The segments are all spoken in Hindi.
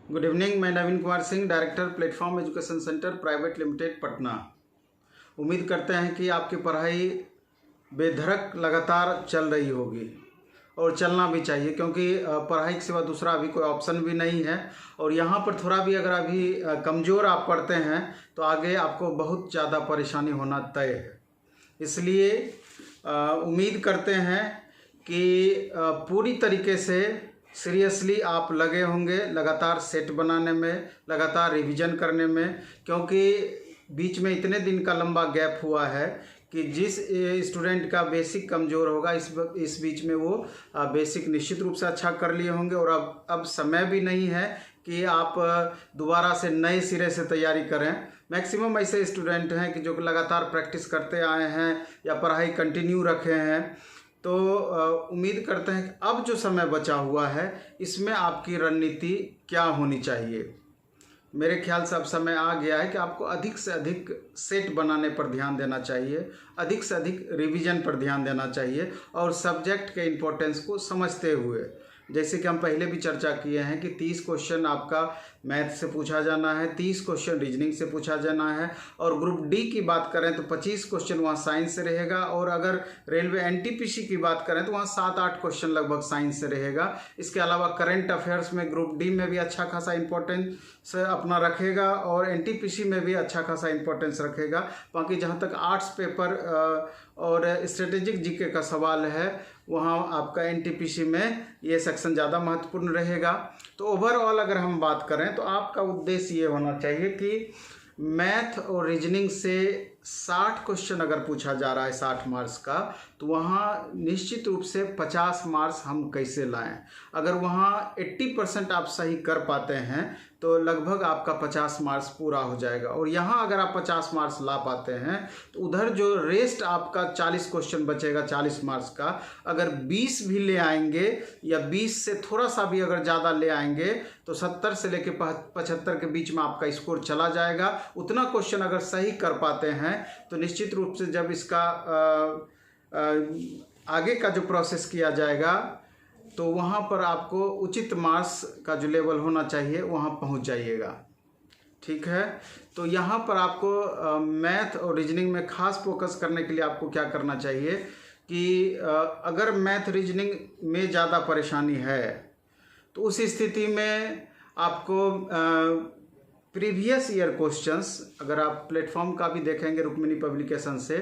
Good evening. मैं Naveen Kumar Singh, director platform education centre private limited Patna. उम्मीद करते हैं कि आपकी पढ़ाई बेधड़क लगातार चल रही होगी और चलना भी चाहिए, क्योंकि पढ़ाई के सिवा दूसरा अभी कोई ऑप्शन भी नहीं है। और यहाँ पर थोड़ा भी अगर अभी कमज़ोर आप पढ़ते हैं तो आगे आपको बहुत ज़्यादा परेशानी होना तय है। इसलिए उम्मीद करते हैं कि पूरी तरीके से सीरियसली आप लगे होंगे लगातार सेट बनाने में, लगातार रिवीजन करने में, क्योंकि बीच में इतने दिन का लंबा गैप हुआ है कि जिस स्टूडेंट का बेसिक कमज़ोर होगा इस बीच में वो बेसिक निश्चित रूप से अच्छा कर लिए होंगे। और अब समय भी नहीं है कि आप दोबारा से नए सिरे से तैयारी करें। मैक्सिमम ऐसे स्टूडेंट हैं कि जो लगातार प्रैक्टिस करते आए हैं या पढ़ाई कंटिन्यू रखे हैं। तो उम्मीद करते हैं कि अब जो समय बचा हुआ है इसमें आपकी रणनीति क्या होनी चाहिए। मेरे ख्याल से अब समय आ गया है कि आपको अधिक से अधिक सेट बनाने पर ध्यान देना चाहिए, अधिक से अधिक रिवीजन पर ध्यान देना चाहिए और सब्जेक्ट के इम्पोर्टेंस को समझते हुए, जैसे कि हम पहले भी चर्चा किए हैं कि 30 क्वेश्चन आपका मैथ से पूछा जाना है, 30 क्वेश्चन रीजनिंग से पूछा जाना है। और ग्रुप डी की बात करें तो 25 क्वेश्चन वहाँ साइंस से रहेगा। और अगर रेलवे एनटीपीसी की बात करें तो वहाँ 7-8 क्वेश्चन लगभग साइंस से रहेगा। इसके अलावा करंट अफेयर्स में ग्रुप डी में भी अच्छा खासा इंपॉर्टेंस अपना रखेगा और एनटीपीसी में भी अच्छा खासा इंपॉर्टेंस रखेगा। बाकी जहाँ तक आर्ट्स पेपर और स्ट्रेटेजिक जीके का सवाल है वहाँ आपका एनटीपीसी में ये सेक्शन ज़्यादा महत्वपूर्ण रहेगा। तो ओवरऑल अगर हम बात करें तो आपका उद्देश्य ये होना चाहिए कि मैथ और रीजनिंग से 60 क्वेश्चन अगर पूछा जा रहा है 60 मार्क्स का, तो वहाँ निश्चित रूप से 50 मार्क्स हम कैसे लाएं। अगर वहाँ 80% आप सही कर पाते हैं तो लगभग आपका 50 मार्क्स पूरा हो जाएगा। और यहाँ अगर आप 50 मार्क्स ला पाते हैं तो उधर जो रेस्ट आपका 40 क्वेश्चन बचेगा 40 मार्क्स का, अगर 20 भी ले आएंगे या 20 से थोड़ा सा भी अगर ज़्यादा ले आएंगे तो 70 से लेकर 75 के बीच में आपका स्कोर चला जाएगा। उतना क्वेश्चन अगर सही कर पाते हैं तो निश्चित रूप से जब इसका आगे का जो प्रोसेस किया जाएगा तो वहाँ पर आपको उचित मार्क्स का जो लेवल होना चाहिए वहाँ पहुँच जाइएगा। ठीक है, तो यहाँ पर आपको मैथ और रीजनिंग में खास फोकस करने के लिए आपको क्या करना चाहिए कि अगर मैथ रीजनिंग में ज़्यादा परेशानी है तो उस स्थिति में आपको प्रीवियस ईयर क्वेश्चंस, अगर आप प्लेटफॉर्म का भी देखेंगे रुक्मिणी पब्लिकेशन से,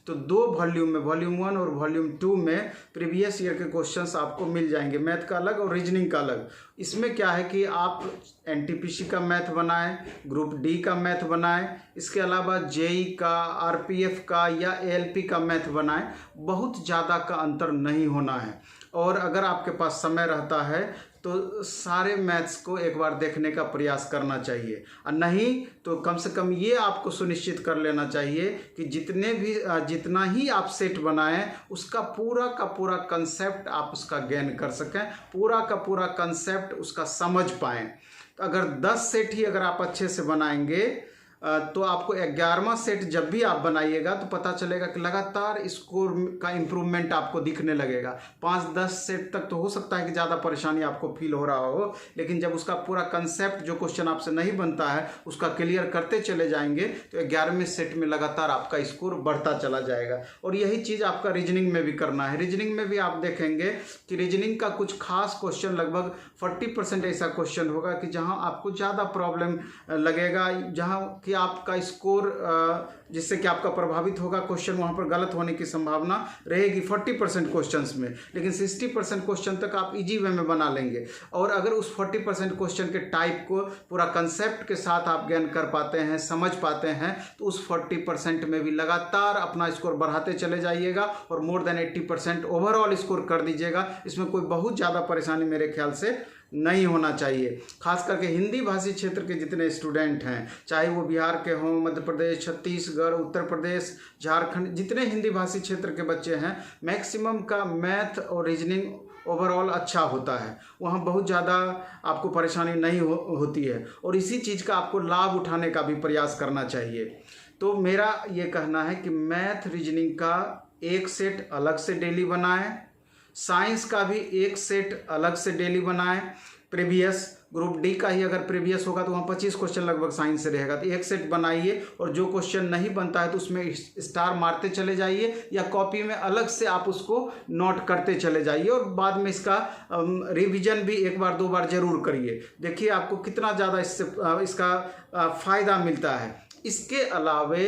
तो 2 वॉल्यूम में, वॉल्यूम 1 और वॉल्यूम 2 में प्रीवियस ईयर के क्वेश्चंस आपको मिल जाएंगे, मैथ का अलग और रीजनिंग का अलग। इसमें क्या है कि आप एनटीपीसी का मैथ बनाएं, ग्रुप डी का मैथ बनाएं, इसके अलावा जेई का, आरपीएफ का या एएलपी का मैथ बनाएं। बहुत ज़्यादा का अंतर नहीं होना है। और अगर आपके पास समय रहता है तो सारे मैथ्स को एक बार देखने का प्रयास करना चाहिए, और नहीं तो कम से कम ये आपको सुनिश्चित कर लेना चाहिए कि जितना ही आप सेट बनाएं उसका पूरा का पूरा कंसेप्ट आप उसका गेन कर सकें, पूरा का पूरा कंसेप्ट उसका समझ पाएं। तो अगर 10 सेट ही अगर आप अच्छे से बनाएंगे तो आपको 11वां सेट जब भी आप बनाइएगा तो पता चलेगा कि लगातार स्कोर का इम्प्रूवमेंट आपको दिखने लगेगा। 5-10 सेट तक तो हो सकता है कि ज़्यादा परेशानी आपको फील हो रहा हो, लेकिन जब उसका पूरा कंसेप्ट जो क्वेश्चन आपसे नहीं बनता है उसका क्लियर करते चले जाएंगे तो 11वें सेट में लगातार आपका स्कोर बढ़ता चला जाएगा। और यही चीज़ आपका रीजनिंग में भी करना है। रीजनिंग में भी आप देखेंगे कि रीजनिंग का कुछ खास क्वेश्चन, लगभग 40% ऐसा क्वेश्चन होगा कि जहाँ आपको ज़्यादा प्रॉब्लम लगेगा, जहाँ कि आपका स्कोर जिससे कि आपका प्रभावित होगा, क्वेश्चन वहाँ पर गलत होने की संभावना रहेगी 40% क्वेश्चंस में, लेकिन 60% क्वेश्चन तक आप इजी वे में बना लेंगे। और अगर उस 40% क्वेश्चन के टाइप को पूरा कंसेप्ट के साथ आप ज्ञान कर पाते हैं, समझ पाते हैं, तो उस 40% में भी लगातार अपना स्कोर बढ़ाते चले जाइएगा और मोर देन 80% ओवरऑल स्कोर कर दीजिएगा। इसमें कोई बहुत ज़्यादा परेशानी मेरे ख्याल से नहीं होना चाहिए। खास करके हिंदी भाषी क्षेत्र के जितने स्टूडेंट हैं, चाहे वो बिहार के हों, मध्य प्रदेश, छत्तीसगढ़, उत्तर प्रदेश, झारखंड, जितने हिंदी भाषी क्षेत्र के बच्चे हैं, मैक्सिमम का मैथ और रीजनिंग ओवरऑल अच्छा होता है। वहाँ बहुत ज़्यादा आपको परेशानी नहीं होती है और इसी चीज़ का आपको लाभ उठाने का भी प्रयास करना चाहिए। तो मेरा ये कहना है कि मैथ रीजनिंग का एक सेट अलग से डेली बनाएं, साइंस का भी एक सेट अलग से डेली बनाएं, प्रीवियस, ग्रुप डी का ही अगर प्रीवियस होगा तो वहाँ 25 क्वेश्चन लगभग साइंस से रहेगा। तो एक सेट बनाइए और जो क्वेश्चन नहीं बनता है तो उसमें स्टार मारते चले जाइए या कॉपी में अलग से आप उसको नोट करते चले जाइए और बाद में इसका रिवीजन भी एक बार दो बार जरूर करिए। देखिए आपको कितना ज़्यादा इसका फ़ायदा मिलता है। इसके अलावे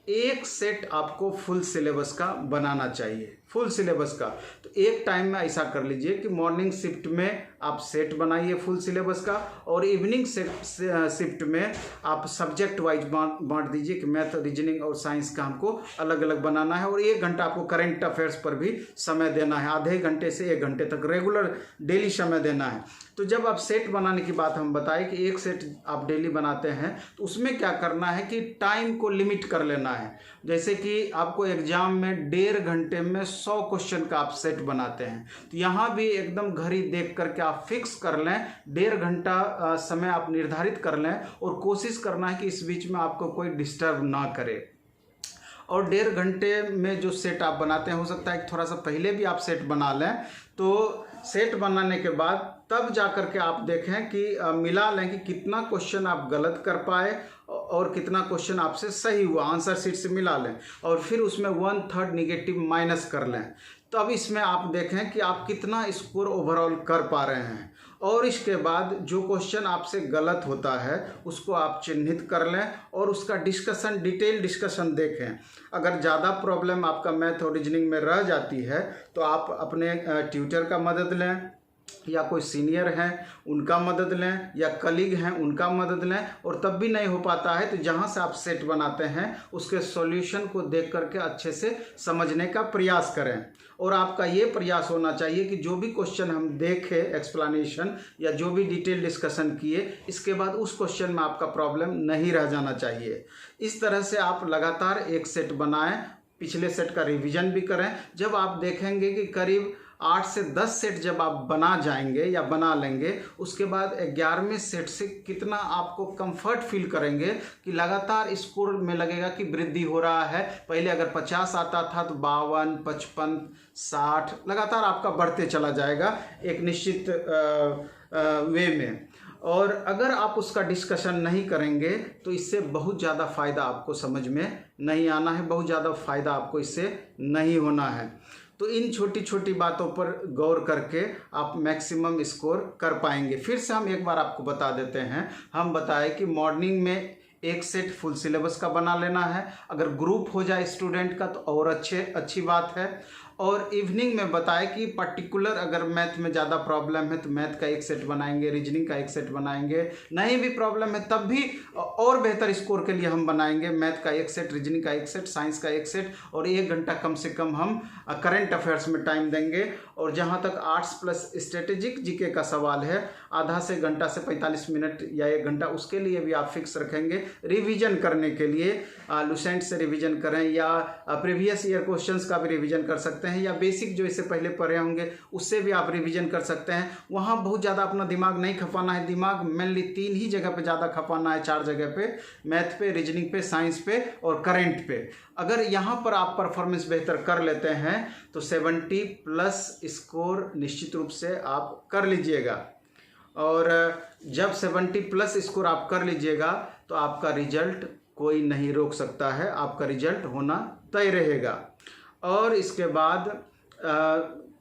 एक सेट आपको फुल सिलेबस का बनाना चाहिए, फुल सिलेबस का। तो एक टाइम में ऐसा कर लीजिए कि मॉर्निंग शिफ्ट में आप सेट बनाइए फुल सिलेबस का और इवनिंग शिफ्ट में आप सब्जेक्ट वाइज बांट दीजिए कि मैथ, रीजनिंग और साइंस का हमको अलग अलग बनाना है। और 1 घंटा आपको करंट अफेयर्स पर भी समय देना है, आधे घंटे से 1 घंटे तक रेगुलर डेली समय देना है। तो जब आप सेट बनाने की बात हम बताएं कि एक सेट आप डेली बनाते हैं तो उसमें क्या करना है कि टाइम को लिमिट कर लेना है। जैसे कि आपको एग्जाम में 1.5 घंटे में 100 क्वेश्चन का आप सेट बनाते हैं, तो यहाँ भी एकदम घड़ी देख करके आप फिक्स कर लें, 1.5 घंटा समय आप निर्धारित कर लें और कोशिश करना है कि इस बीच में आपको कोई डिस्टर्ब ना करे। और 1.5 घंटे में जो सेट आप बनाते हैं, हो सकता है कि थोड़ा सा पहले भी आप सेट बना लें। तो सेट बनाने के बाद तब जा कर के आप देखें कि मिला लें कि कितना क्वेश्चन आप गलत कर पाए और कितना क्वेश्चन आपसे सही हुआ, आंसर शीट से मिला लें और फिर उसमें 1/3 निगेटिव माइनस कर लें। तब इसमें आप देखें कि आप कितना स्कोर ओवरऑल कर पा रहे हैं। और इसके बाद जो क्वेश्चन आपसे गलत होता है उसको आप चिन्हित कर लें और उसका डिस्कशन, डिटेल डिस्कशन देखें। अगर ज़्यादा प्रॉब्लम आपका मैथ और रीजनिंग में रह जाती है तो आप अपने ट्यूटर का मदद लें या कोई सीनियर हैं उनका मदद लें या कलीग हैं उनका मदद लें। और तब भी नहीं हो पाता है तो जहां से आप सेट बनाते हैं उसके सॉल्यूशन को देख करके अच्छे से समझने का प्रयास करें। और आपका ये प्रयास होना चाहिए कि जो भी क्वेश्चन हम देखें एक्सप्लेनेशन या जो भी डिटेल डिस्कशन किए, इसके बाद उस क्वेश्चन में आपका प्रॉब्लम नहीं रह जाना चाहिए। इस तरह से आप लगातार एक सेट बनाएं, पिछले सेट का रिवीजन भी करें। जब आप देखेंगे कि करीब 8 से 10 सेट जब आप बना जाएंगे या बना लेंगे, उसके बाद 11वें सेट से कितना आपको कंफर्ट फील करेंगे कि लगातार स्कोर में लगेगा कि वृद्धि हो रहा है। पहले अगर 50 आता था तो 52, 55, 60 लगातार आपका बढ़ते चला जाएगा एक निश्चित वे में। और अगर आप उसका डिस्कशन नहीं करेंगे तो इससे बहुत ज़्यादा फ़ायदा आपको समझ में नहीं आना है, बहुत ज़्यादा फ़ायदा आपको इससे नहीं होना है। तो इन छोटी छोटी बातों पर गौर करके आप मैक्सिमम स्कोर कर पाएंगे। फिर से हम एक बार आपको बता देते हैं, हम बताएं कि मॉर्निंग में एक सेट फुल सिलेबस का बना लेना है। अगर ग्रुप हो जाए स्टूडेंट का तो और अच्छी बात है। और इवनिंग में बताएं कि पर्टिकुलर अगर मैथ में ज़्यादा प्रॉब्लम है तो मैथ का एक सेट बनाएंगे, रीजनिंग का एक सेट बनाएंगे। नहीं भी प्रॉब्लम है तब भी और बेहतर स्कोर के लिए हम बनाएंगे मैथ का एक सेट, रीजनिंग का एक सेट, साइंस का एक सेट और 1 घंटा कम से कम हम करंट अफेयर्स में टाइम देंगे। और जहाँ तक आर्ट्स प्लस स्ट्रेटेजिक जीके का सवाल है, आधा से घंटा से 45 मिनट या 1 घंटा उसके लिए भी आप फिक्स रखेंगे रिवीजन करने के लिए। लुसेंट से रिवीजन करें या प्रीवियस ईयर क्वेश्चंस का भी रिवीजन कर सकते हैं या बेसिक जो इससे पहले पढ़े होंगे उससे भी आप रिवीजन कर सकते हैं। वहाँ बहुत ज़्यादा अपना दिमाग नहीं खपाना है। दिमाग मेनली 3 ही जगह पे ज़्यादा खपाना है, 4 जगह पे, मैथ पे, रीजनिंग पे, साइंस पे और करंट पे। अगर यहाँ पर आप परफॉर्मेंस बेहतर कर लेते हैं तो 70+ स्कोर निश्चित रूप से आप कर लीजिएगा। और जब 70+ स्कोर आप कर लीजिएगा तो आपका रिजल्ट कोई नहीं रोक सकता है, आपका रिजल्ट होना तय रहेगा। और इसके बाद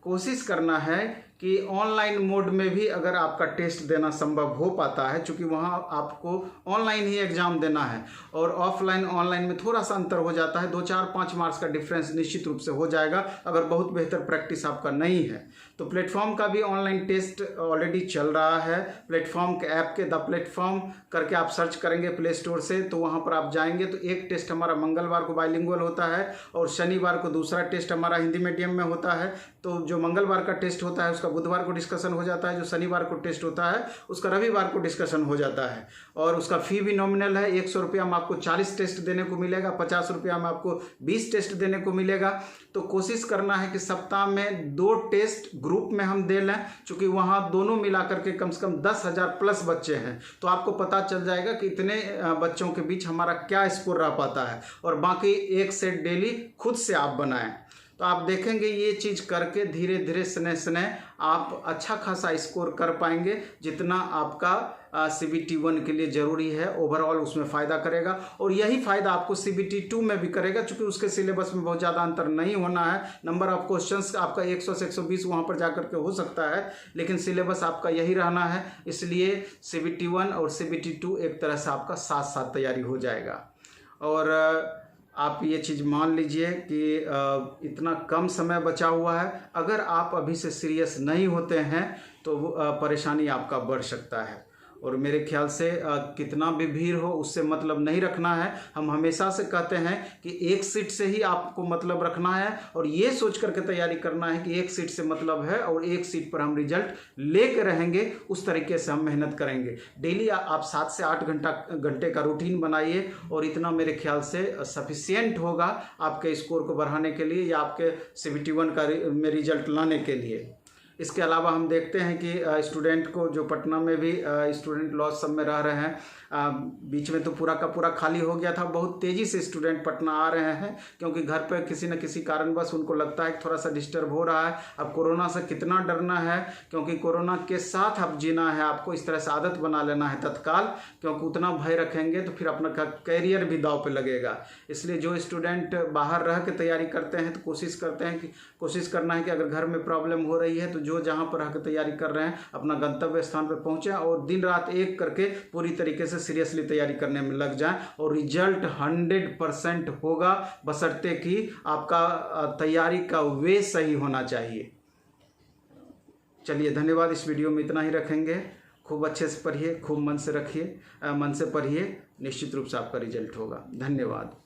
कोशिश करना है कि ऑनलाइन मोड में भी अगर आपका टेस्ट देना संभव हो पाता है, क्योंकि वहाँ आपको ऑनलाइन ही एग्ज़ाम देना है और ऑफलाइन ऑनलाइन में थोड़ा सा अंतर हो जाता है, 2, 4, 5 मार्क्स का डिफरेंस निश्चित रूप से हो जाएगा अगर बहुत बेहतर प्रैक्टिस आपका नहीं है। तो प्लेटफॉर्म का भी ऑनलाइन टेस्ट ऑलरेडी चल रहा है। प्लेटफॉर्म के ऐप के द प्लेटफॉर्म करके आप सर्च करेंगे प्ले स्टोर से, तो वहाँ पर आप जाएंगे तो एक टेस्ट हमारा मंगलवार को बाइलिंगुअल होता है और शनिवार को दूसरा टेस्ट हमारा हिंदी मीडियम में होता है। तो जो मंगलवार का टेस्ट होता है उसका बुधवार को डिस्कशन हो जाता है, जो शनिवार को टेस्ट होता है उसका रविवार को डिस्कशन हो जाता है। और उसका फ़ी भी नॉमिनल है, 100 रुपया में आपको 40 टेस्ट देने को मिलेगा, 50 रुपया में आपको 20 टेस्ट देने को मिलेगा। तो कोशिश करना है कि सप्ताह में 2 टेस्ट ग्रुप में हम दे लें, क्योंकि वहाँ दोनों मिलाकर के कम से कम 10,000+ बच्चे हैं। तो आपको पता चल जाएगा कि इतने बच्चों के बीच हमारा क्या स्कोर रह पाता है। और बाकी एक सेट डेली खुद से आप बनाएं। तो आप देखेंगे ये चीज़ करके धीरे धीरे स्नेह आप अच्छा खासा स्कोर कर पाएंगे, जितना आपका CBT 1 के लिए ज़रूरी है। ओवरऑल उसमें फ़ायदा करेगा और यही फ़ायदा आपको CBT 2 में भी करेगा, क्योंकि उसके सिलेबस में बहुत ज़्यादा अंतर नहीं होना है। नंबर ऑफ क्वेश्चंस आपका 100 से 120 वहाँ पर जाकर के हो सकता है, लेकिन सिलेबस आपका यही रहना है। इसलिए CBT 1 और CBT 2 एक तरह से आपका साथ साथ तैयारी हो जाएगा। और आप ये चीज़ मान लीजिए कि इतना कम समय बचा हुआ है, अगर आप अभी से सीरियस नहीं होते हैं तो परेशानी आपका बढ़ सकता है। और मेरे ख्याल से कितना भी भीड़ हो उससे मतलब नहीं रखना है। हम हमेशा से कहते हैं कि एक सीट से ही आपको मतलब रखना है और ये सोच करके तैयारी करना है कि एक सीट से मतलब है और एक सीट पर हम रिजल्ट लेके रहेंगे। उस तरीके से हम मेहनत करेंगे। डेली आप 7 से 8 घंटे का रूटीन बनाइए और इतना मेरे ख्याल से सफिशियंट होगा आपके स्कोर को बढ़ाने के लिए या आपके CBT 1 का में रिजल्ट लाने के लिए। इसके अलावा हम देखते हैं कि स्टूडेंट को जो पटना में भी स्टूडेंट लॉस सब में रह रहे हैं, बीच में तो पूरा का पूरा खाली हो गया था। बहुत तेज़ी से स्टूडेंट पटना आ रहे हैं, क्योंकि घर पर किसी न किसी कारणवश उनको लगता है कि थोड़ा सा डिस्टर्ब हो रहा है। अब कोरोना से कितना डरना है, क्योंकि कोरोना के साथ अब जीना है। आपको इस तरह से आदत बना लेना है तत्काल, क्योंकि उतना भय रखेंगे तो फिर अपना कैरियर भी दाव पे लगेगा। इसलिए जो स्टूडेंट बाहर रह के तैयारी करते हैं तो कोशिश करना है कि अगर घर में प्रॉब्लम हो रही है तो जो जहाँ पर रह के तैयारी कर रहे हैं अपना गंतव्य स्थान पर पहुँचें और दिन रात एक करके पूरी तरीके से सीरियसली तैयारी करने में लग जाएं और रिजल्ट 100% होगा, बशर्ते कि आपका तैयारी का वे सही होना चाहिए। चलिए, धन्यवाद। इस वीडियो में इतना ही रखेंगे। खूब अच्छे से पढ़िए, खूब मन से रखिए, मन से पढ़िए, निश्चित रूप से आपका रिजल्ट होगा। धन्यवाद।